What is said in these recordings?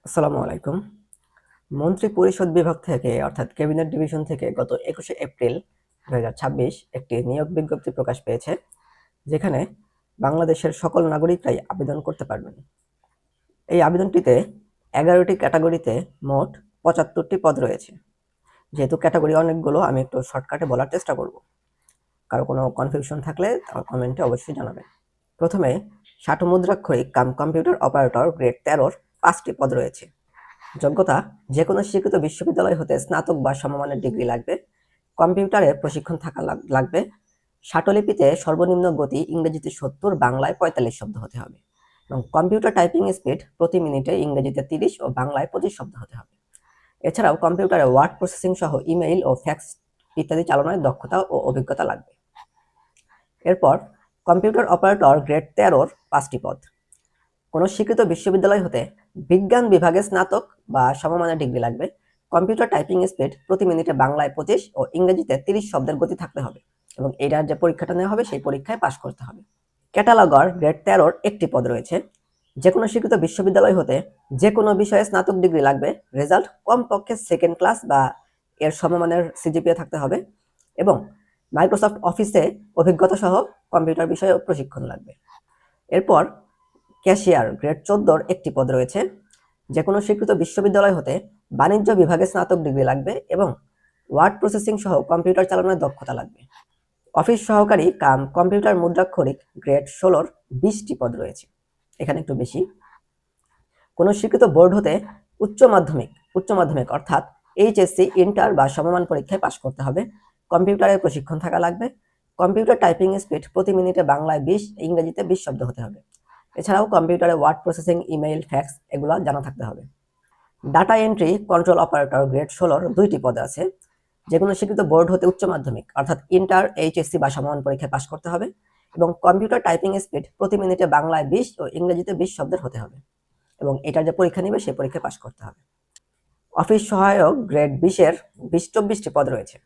আসসালামু আলাইকুম। মন্ত্রী পরিষদ বিভাগ থেকে অর্থাৎ ক্যাবিনেট ডিভিশন থেকে গত 21শে এপ্রিল 2026 একটি নিয়োগ বিজ্ঞপ্তি প্রকাশ পেয়েছে, যেখানে বাংলাদেশের সকল নাগরিকরাই আবেদন করতে পারবেন। এই আবেদনটিতে 11টি ক্যাটাগরিতে মোট 75টি পদ রয়েছে। যেহেতু ক্যাটাগরি অনেকগুলো, আমি একটু শর্টকাটে বলার চেষ্টা করব। কারো কোনো কনফিউশন থাকলে কমেন্টে অবশ্যই জানাবেন। প্রথমে ষাট মুদ্রাক্ষরিক কাম কম্পিউটার অপারেটর গ্রেড 13-র 5টি পদ রয়েছে। যোগ্যতা: যে কোনো স্বীকৃত বিশ্ববিদ্যালয় হতে স্নাতক বা সমমানের ডিগ্রি লাগবে। কম্পিউটারে প্রশিক্ষণ থাকা লাগবে। ষাটলিপিতে সর্বনিম্ন গতি ইংরেজিতে 70, বাংলায় 45 শব্দ হতে হবে এবং কম্পিউটার টাইপিং স্পিড প্রতি মিনিটে ইংরেজিতে 30 ও বাংলায় 25 শব্দ হতে হবে। এছাড়াও কম্পিউটারে ওয়ার্ড প্রসেসিং সহ ইমেইল ও ফ্যাক্স ইত্যাদি চালানোর দক্ষতা ও অভিজ্ঞতা লাগবে। এরপর কম্পিউটার অপারেটর গ্রেড 13-র 5টি পদ। কোনো স্বীকৃত বিশ্ববিদ্যালয় হতে বিজ্ঞান বিভাগে স্নাতক বা সমমানের ডিগ্রি লাগবে। কম্পিউটার টাইপিং স্পিড প্রতি মিনিটে বাংলায় 25 ও ইংরেজিতে 30 শব্দের গতি থাকতে হবে এবং এটার যে পরীক্ষাটা নেওয়া হবে সেই পরীক্ষায় পাশ করতে হবে। ক্যাটালগার গ্রেড 13-র একটি পদ রয়েছে। যে কোনো স্বীকৃত বিশ্ববিদ্যালয় হতে যে কোনো বিষয়ে স্নাতক ডিগ্রি লাগবে। রেজাল্ট কমপক্ষে সেকেন্ড ক্লাস বা এর সমমানের সিজিপিএ থাকতে হবে এবং মাইক্রোসফট অফিসে অভিজ্ঞতা সহ কম্পিউটার বিষয়ে প্রশিক্ষণ লাগবে। এরপর ক্যাশিয়ার গ্রেড 14-র একটি পদ রয়েছে। যে কোনো স্বীকৃত বিশ্ববিদ্যালয় হতে বাণিজ্য বিভাগে স্নাতক ডিগ্রি লাগবে এবং ওয়ার্ড প্রসেসিং সহ কম্পিউটার চালানোর দক্ষতা লাগবে। অফিস সহকারী কাম কম্পিউটার মুদ্রাক্ষরিক গ্রেড 16-র 20টি পদ রয়েছে, এখানে একটু বেশি। কোনো স্বীকৃত বোর্ড হতে উচ্চ মাধ্যমিক অর্থাৎ এইচএসসি, ইন্টার বা সমমান পরীক্ষায় পাশ করতে হবে। কম্পিউটারের প্রশিক্ষণ থাকা লাগবে। কম্পিউটার টাইপিং স্পিড প্রতি মিনিটে বাংলায় 20, ইংরেজিতে 20 শব্দ হতে হবে। এছাড়াও কম্পিউটারে ওয়ার্ড প্রসেসিং, ইমেইল, ফ্যাক্স এগুলো জানা থাকতে হবে। Data entry control operator grade 16-র 2টি পদ আছে। যে কোনো স্বীকৃত বোর্ড হতে উচ্চ মাধ্যমিক অর্থাৎ ইন্টার, এইচএসসি বা সমমান পরীক্ষায় পাশ করতে হবে এবং কম্পিউটার টাইপিং স্পিড প্রতি মিনিটে বাংলায় 20 ও ইংরেজিতে 20 শব্দের হতে হবে এবং এটার যে পরীক্ষা নেবে সেই পরীক্ষায় পাশ করতে হবে। অফিস সহায়ক গ্রেড 20-এর 24টি পদ রয়েছে।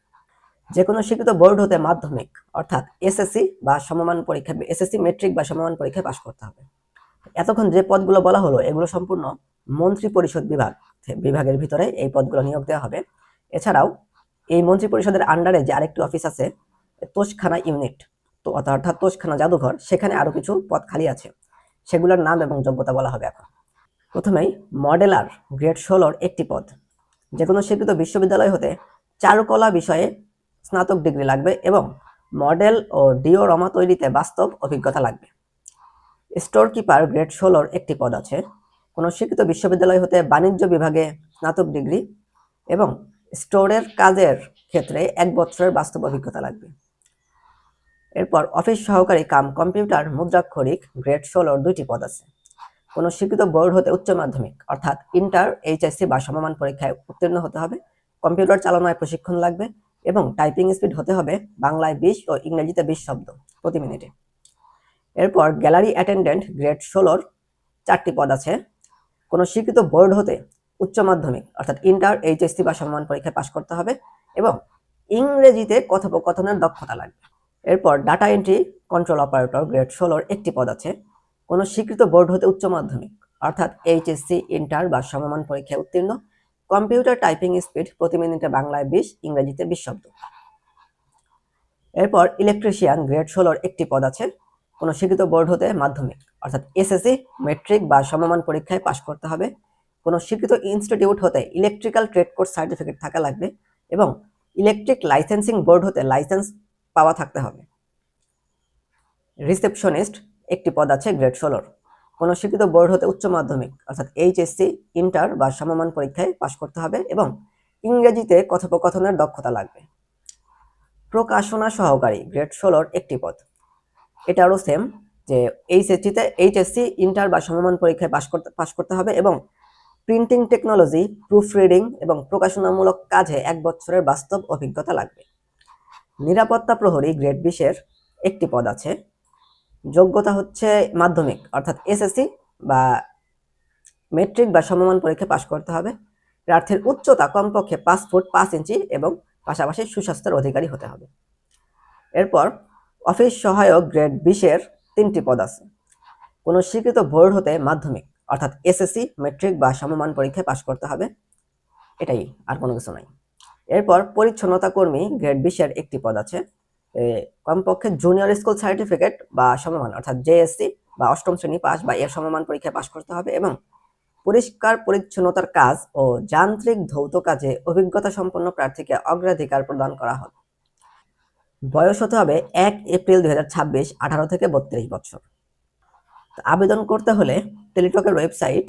যে কোনো স্বীকৃত বোর্ড হতে মাধ্যমিক অর্থাৎ এসএসসি বা সমমান পরীক্ষা, এসএসসি মেট্রিক বা সমমান পরীক্ষায় পাশ করতে হবে। এতক্ষণ যে পদগুলো বলা হলো এগুলো সম্পূর্ণ মন্ত্রী পরিষদ বিভাগের ভিতরে এই পদগুলো নিয়োগ দেওয়া হবে। এছাড়াও এই মন্ত্রী পরিষদের আন্ডারে যে আরেকটি অফিস আছে, তোষখানা ইউনিট, তো অর্থাৎ তোষখানা জাদুঘর, সেখানে আরো কিছু পদ খালি আছে, সেগুলোর নাম এবং যোগ্যতা বলা হবে এখন। প্রথমেই মডেলার গ্রেড 16-র একটি পদ। যে কোনো স্বীকৃত বিশ্ববিদ্যালয় হতে চারুকলা বিষয়ে স্নাতক ডিগ্রি লাগবে এবং মডেল ও ডিওরামা তৈরিতে বাস্তব অভিজ্ঞতা লাগবে। স্টোর কিপার গ্রেড 16-র একটি পদ আছে। কোনো স্বীকৃত বিশ্ববিদ্যালয় হতে বাণিজ্য বিভাগে স্নাতক ডিগ্রি এবং স্টোরের কাজের ক্ষেত্রে 1 বছরের বাস্তব অভিজ্ঞতা লাগবে। এরপর অফিস সহকারী কাম কম্পিউটার মুদ্রাক্ষরিক গ্রেড 16-র 2টি পদ আছে। কোনো স্বীকৃত বোর্ড হতে উচ্চ মাধ্যমিক অর্থাৎ ইন্টার, এইচএসসি বা সমমান পরীক্ষায় উত্তীর্ণ হতে হবে। কম্পিউটার চালানোয় প্রশিক্ষণ লাগবে এবং টাইপিং স্পিড হতে হবে বাংলায় 20 ও ইংরেজিতে 20 শব্দ প্রতি মিনিটে। এরপর গ্যালারি অ্যাটেন্ডেন্ট গ্রেড 16-র 4টি পদ আছে। কোনো স্বীকৃত বোর্ড হতে উচ্চ মাধ্যমিক অর্থাৎ ইন্টার, এইচএসসি বা সমমান পরীক্ষায় পাশ করতে হবে এবং ইংরেজিতে কথোপকথনের দক্ষতা লাগবে। এরপর data entry control operator grade 16-র একটি পদ আছে। কোনো স্বীকৃত বোর্ড হতে উচ্চ মাধ্যমিক অর্থাৎ এইচএসসি, ইন্টার বা সমমান পরীক্ষায় উত্তীর্ণ। কম্পিউটার টাইপিং স্পিড প্রতি মিনিটে বাংলায় 20, ইংরেজিতে 20 শব্দ। এরপর ইলেকট্রিশিয়ান গ্রেড 16-র একটি পদ আছে। কোনো স্বীকৃত বোর্ড হতে মাধ্যমিক অর্থাৎ এসএসসি, মেট্রিক বা সমমান পরীক্ষায় পাশ করতে হবে। কোনো স্বীকৃত ইনস্টিটিউট হতে ইলেকট্রিক্যাল ট্রেড কোর্স সার্টিফিকেট থাকা লাগবে এবং ইলেকট্রিক লাইসেন্সিং বোর্ড হতে লাইসেন্স পাওয়া থাকতে হবে। রিসেপশনিস্ট একটি পদ আছে গ্রেড 16-র। কোনো স্বীকৃত বোর্ড হতে উচ্চ মাধ্যমিক অর্থাৎ এইচএসসি, ইন্টার বা সমমান পরীক্ষায় পাশ করতে হবে এবং ইংরেজিতে কথোপকথনের দক্ষতা লাগবে। প্রকাশনা সহকারী গ্রেড 16-র একটি পদ। এটারও সেম, যে এইচএসসি, ইন্টার বা সমমান পরীক্ষায় পাশ করতে হবে এবং প্রিন্টিং টেকনোলজি, প্রুফ রিডিং এবং প্রকাশনামূলক কাজে 1 বছরের বাস্তব অভিজ্ঞতা লাগবে। নিরাপত্তা প্রহরী গ্রেড 20-এর একটি পদ আছে। যোগ্যতা হচ্ছে মাধ্যমিক অর্থাৎ এসএসসি বা মেট্রিক বা সমমান পরীক্ষায় পাশ করতে হবে। প্রার্থীর উচ্চতা কমপক্ষে 5 ফুট 5 ইঞ্চি এবং পাশাপাশি সুস্বাস্থ্যের অধিকারী হতে হবে। এরপর অফিস সহায়ক গ্রেড 20-এর 3টি পদ আছে। কোনো স্বীকৃত বোর্ড হতে মাধ্যমিক অর্থাৎ এসএসসি, মেট্রিক বা সমমান পরীক্ষায় পাশ করতে হবে, এটাই, আর কোনো কিছু নাই। এরপর পরিচ্ছন্নতা কর্মী গ্রেড 20 এর একটি পদ আছে। কমপক্ষে জুনিয়র স্কুল সার্টিফিকেট বা সমমান অর্থাৎ জেএসসি বা অষ্টম শ্রেণী পাস বা এর সমমান পরীক্ষায় পাশ করতে হবে এবং পরিষ্কার পরিচ্ছন্নতার কাজ ও যান্ত্রিক ধৌত কাজে অভিজ্ঞতা সম্পন্ন প্রার্থীকে অগ্রাধিকার প্রদান করা হবে। বয়স হতে হবে 1 এপ্রিল 2026, 18 থেকে 32 বছর। আবেদন করতে হলে টেলিটকের ওয়েবসাইট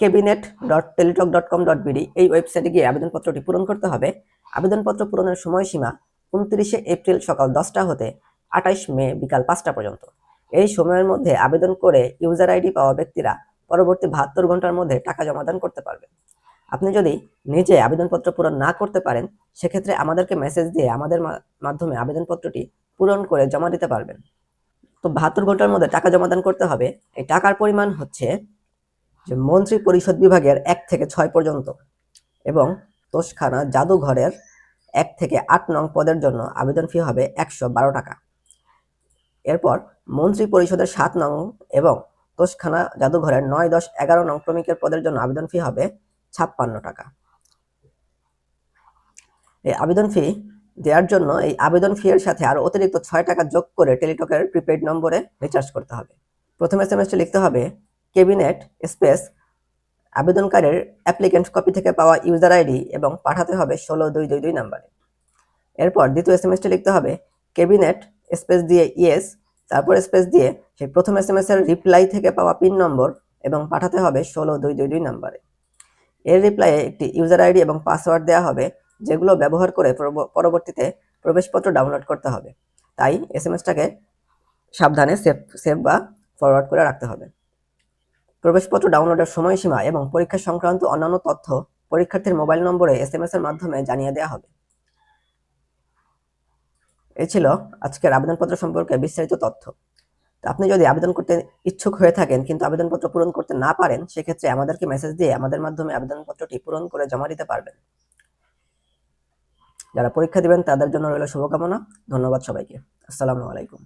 cabinet.teletalk.com.bd এই ওয়েবসাইটে গিয়ে আবেদনপত্রটি পূরণ করতে হবে। আবেদনপত্র পূরণের সময়সীমা 29 এপ্রিল সকাল 10টা হতে 28 মে বিকাল 5টা পর্যন্ত। এই সময়ের মধ্যে আবেদন করে ইউজার আইডি পাওয়া ব্যক্তিরা পরবর্তী 72 ঘন্টার মধ্যে টাকা জমাদান করতে পারবেন। আপনি যদি নিজে আবেদনপত্র পূরণ না করতে পারেন, সেক্ষেত্রে আমাদেরকে মেসেজ দিয়ে আমাদের মাধ্যমে আবেদনপত্রটি পূরণ করে জমা দিতে পারবেন। তো 72 ঘন্টার মধ্যে টাকা জমাদান করতে হবে। এই টাকার পরিমাণ হচ্ছে যে মন্ত্রী পরিষদ বিভাগের 1 থেকে 6 পর্যন্ত এবং তোষখানা জাদুঘরের 1 থেকে 8 নং পদের জন্য আবেদন ফি হবে 112 টাকা। এরপর মন্ত্রী পরিষদের 7 নং এবং তোষখানা জাদুঘরের 9, 10, 11 নং ক্রমিকের পদের জন্য আবেদন ফি হবে 56 টাকা। এই আবেদন ফি দেওয়ার জন্য এই আবেদন ফি এর সাথে আরো অতিরিক্ত 6 টাকা যোগ করে টেলিটকের প্রিপেইড নম্বরে রিচার্জ করতে হবে। প্রথম এসএমএসটি লিখতে হবে ক্যাবিনেট স্পেস আবেদনকারীর অ্যাপ্লিকেন্ট কপি থেকে পাওয়া ইউজার আইডি এবং পাঠাতে হবে 16222 নাম্বারে। এরপর দ্বিতীয় এসএমএসটি লিখতে হবে ক্যাবিনেট স্পেস দিয়ে ইয়েস, তারপর স্পেস দিয়ে সেই প্রথম এসএমএস এর রিপ্লাই থেকে পাওয়া পিন নম্বর এবং পাঠাতে হবে 16222 নাম্বারে। এর রিপ্লাইয়ে একটি ইউজার আইডি এবং পাসওয়ার্ড দেওয়া হবে, যেগুলো ব্যবহার করে পরবর্তীতে প্রবেশপত্র ডাউনলোড করতে হবে। তাই এসএমএসটাকে সাবধানে সেভ বা ফরওয়ার্ড করে রাখতে হবে। প্রবেশপত্র ডাউনলোডের সময়সীমা এবং পরীক্ষা সংক্রান্ত অন্যান্য তথ্য পরীক্ষার্থীর মোবাইল নম্বরে এসএমএস এর মাধ্যমে জানিয়ে দেওয়া হবে। এই ছিল আজকের আবেদনপত্র সম্পর্কে বিস্তারিত তথ্য। আপনি যদি আবেদন করতে ইচ্ছুক হয়ে থাকেন কিন্তু আবেদনপত্র পূরণ করতে না পারেন, সেক্ষেত্রে আমাদেরকে মেসেজ দিয়ে আমাদের মাধ্যমে আবেদনপত্রটি পূরণ করে জমা দিতে পারবেন। যারা পরীক্ষা দিবেন তাদের জন্য রইল শুভকামনা। ধন্যবাদ সবাইকে। আসসালামু আলাইকুম।